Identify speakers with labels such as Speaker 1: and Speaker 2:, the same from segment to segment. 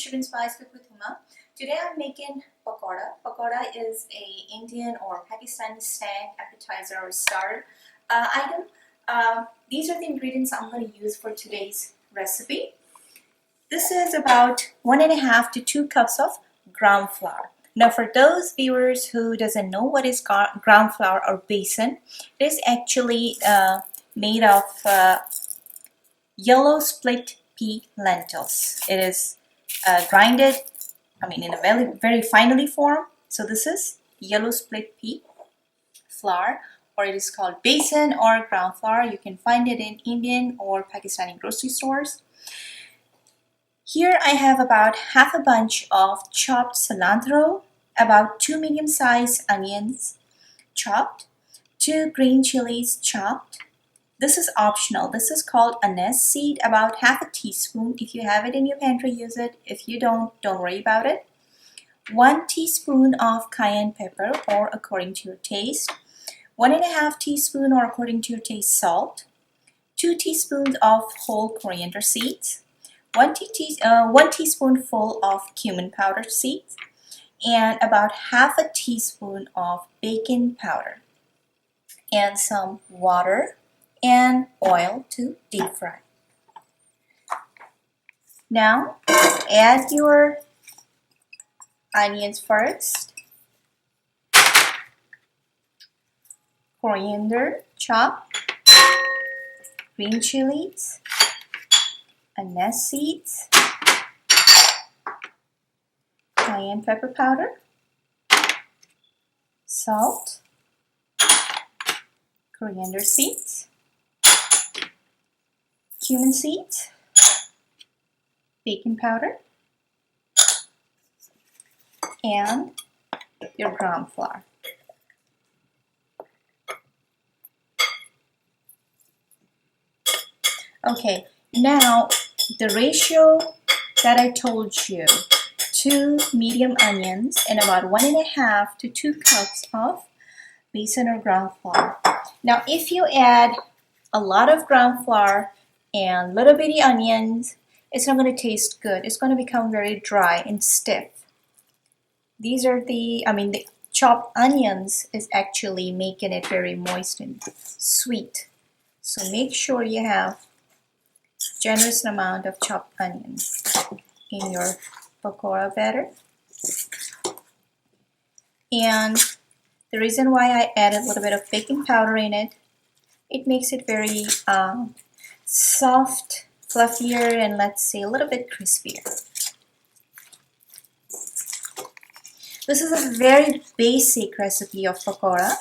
Speaker 1: Sugar Spice Cook with Huma. Today I'm making pakora. Pakora is a Indian or Pakistani snack, appetizer or starter item. These are the ingredients I'm going to use for today's recipe. This is about 1.5 to 2 cups of ground flour. Now for those viewers who doesn't know what is ground flour or besan, it is actually made of yellow split pea lentils. It is grinded, in a very finely form. So this is yellow split pea flour, or it is called besan or ground flour. You can find it in Indian or Pakistani grocery stores. Here I have about half a bunch of chopped cilantro, about 2 medium-sized onions chopped, 2 green chilies chopped. This is optional. This is called anise seed, about half a teaspoon. If you have it in your pantry, use it. If you don't worry about it. 1 teaspoon of cayenne pepper, or according to your taste. 1.5 teaspoon, or according to your taste, salt. 2 teaspoons of whole coriander seeds. 1 teaspoonful of cumin powder seeds. And about half a teaspoon of baking powder. And some water and oil to deep fry. Now add your onions first, coriander chopped, green chilies, anise seeds, cayenne pepper powder, salt, coriander seeds, cumin seeds, baking powder, and your ground flour. Okay, now the ratio that I told you, 2 medium onions and about 1.5 to 2 cups of besan or ground flour. Now if you add a lot of ground flour and little bitty onions, it's not going to taste good. It's going to become very dry and stiff. These are the chopped onions is actually making it very moist and sweet. So make sure you have generous amount of chopped onions in your pakora batter. And the reason why I added a little bit of baking powder in it, it makes it very soft, fluffier, and let's say a little bit crispier. This is a very basic recipe of pakora.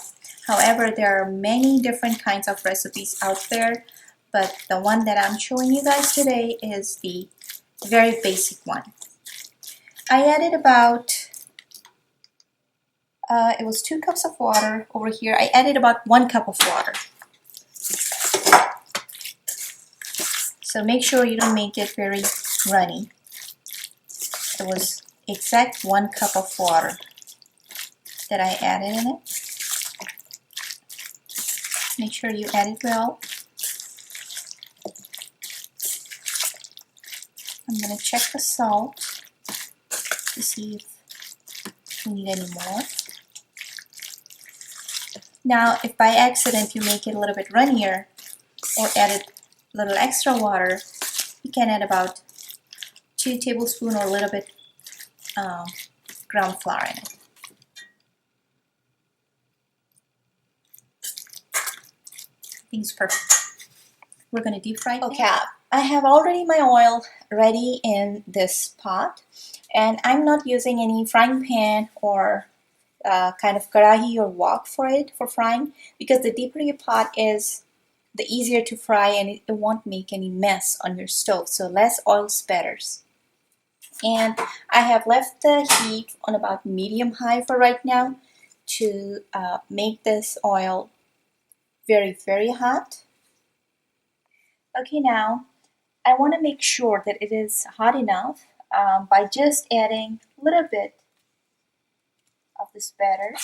Speaker 1: However, there are many different kinds of recipes out there, but the one that I'm showing you guys today is the very basic one. I added about, it was 2 cups of water over here. I added about 1 cup of water. So make sure you don't make it very runny. It was exact 1 cup of water that I added in it. Make sure you add it well. I'm going to check the salt to see if we need any more. Now, if by accident you make it a little bit runnier or added a little extra water, you can add about 2 tablespoons or a little bit ground flour in it. Everything's perfect. We're going to deep fry it. Okay, I have already my oil ready in this pot, and I'm not using any frying pan or kind of karahi or wok for frying, because the deeper your pot is, the easier to fry, and it won't make any mess on your stove. So less oil is better. And I have left the heat on about medium-high for right now to make this oil very, very hot. Okay, now I want to make sure that it is hot enough by just adding a little bit of this batter.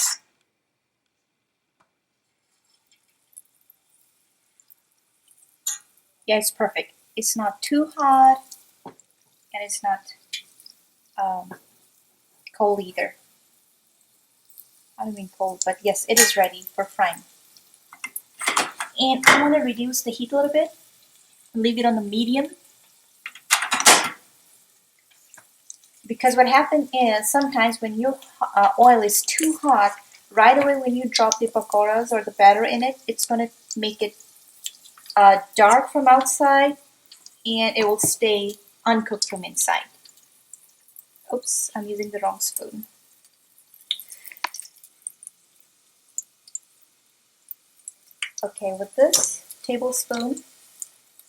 Speaker 1: Yeah, it's perfect. It's not too hot and it's not cold either. I don't mean cold, but yes, it is ready for frying. And I want to reduce the heat a little bit, leave it on the medium. Because what happens is sometimes when your oil is too hot, right away when you drop the pakoras or the batter in it, it's going to make it dark from outside and it will stay uncooked from inside. Oops, I'm using the wrong spoon. Okay, with this tablespoon,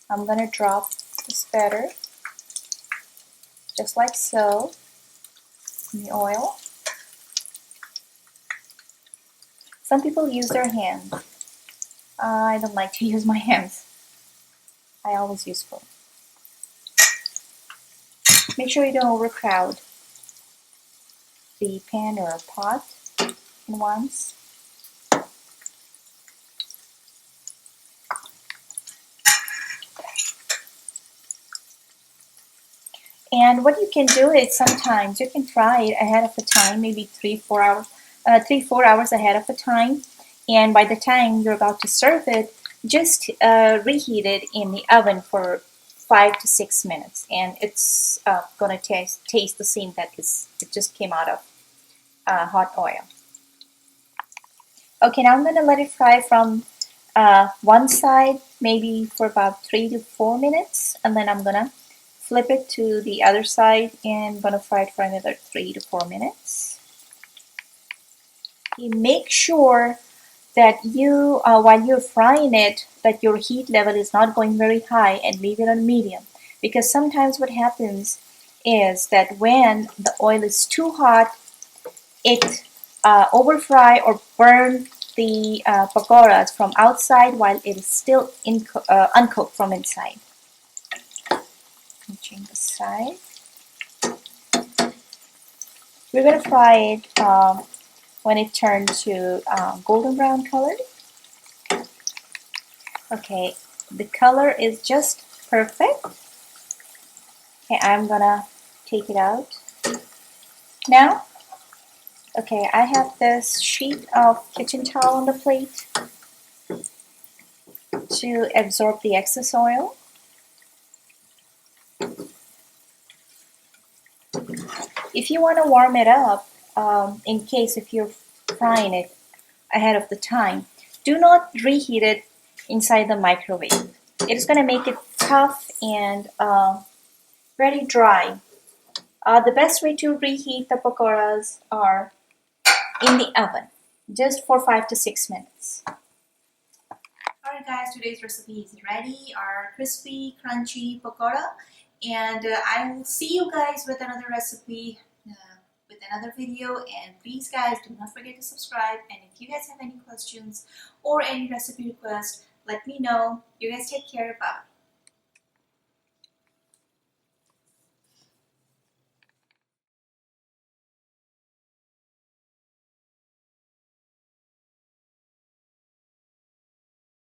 Speaker 1: I'm going to drop this batter just like so in the oil. Some people use their hands. I don't like to use my hands. I always use spoon. Make sure you don't overcrowd the pan or pot in once. And what you can do is sometimes you can fry it ahead of the time, maybe 3-4 hours, 3-4 hours ahead of the time. And by the time you're about to serve it, just reheat it in the oven for 5 to 6 minutes, and it's gonna taste the same that it just came out of hot oil. Okay, now I'm gonna let it fry from one side maybe for about 3 to 4 minutes, and then I'm gonna flip it to the other side and I'm gonna fry it for another 3 to 4 minutes. You make sure that you, while you're frying it, that your heat level is not going very high and leave it on medium. Because sometimes what happens is that when the oil is too hot, it over fry or burn the pakoras from outside while it is still uncooked from inside. Change the side. We're going to fry it when it turns to golden brown color. Okay, the color is just perfect. Okay, I'm gonna take it out now. Okay, I have this sheet of kitchen towel on the plate to absorb the excess oil. If you want to warm it up, in case if you're frying it ahead of the time, do not reheat it inside the microwave. It's going to make it tough and very dry. The best way to reheat the pakoras are in the oven, just for 5 to 6 minutes. Alright guys, today's recipe is ready, our crispy, crunchy pakora, and I will see you guys with another recipe, with another video, and please guys do not forget to subscribe, and if you guys have any questions or any recipe requests, let me know. You guys take care, bye.